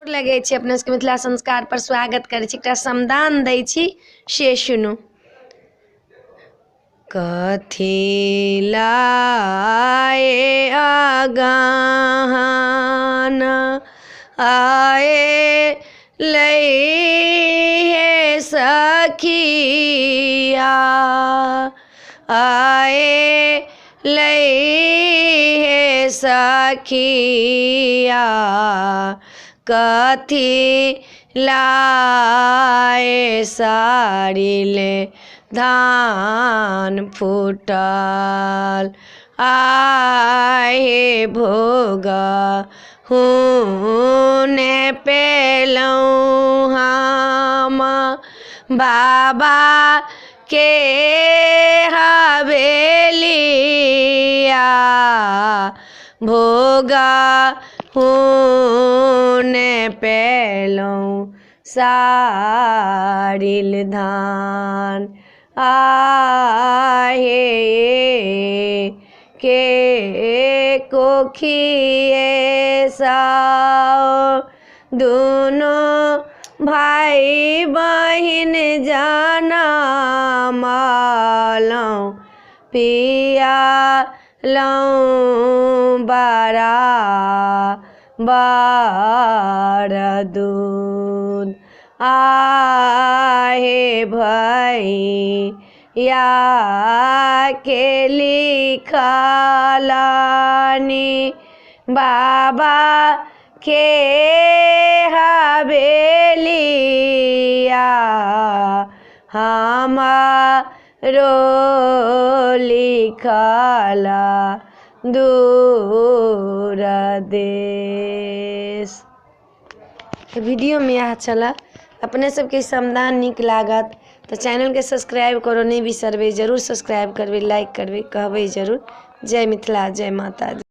लगे छी अपने सबके मिथिला संस्कार पर स्वागत करे छी। एकटा समदान दै छी से सुनू। कथी लाए अगहन आए लई हे सखिया आए लई हे सखिया कथी लाए साड़ी ले धान फूटल आहे भोगा हुने पेलौं हम बाबा के हवेलिया भोगा हुने पेलौं साड़िल धान आहे के कोखिए साओ दोनों भाई बहिन जनमलौं पिया लौं बड़ा बड़ दूध आहे भैया के लिखलानी बाबा के हवेलिया हमारो लिखला दूर देश। वीडियो में यह चला अपने सबके समदान निक लागत तो चैनल के सब्सक्राइब करो नहीं बिसरबे, जरूर सब्सक्राइब करबे, लाइक करबे, कहबे जरूर। जय मिथिला, जय माता दी।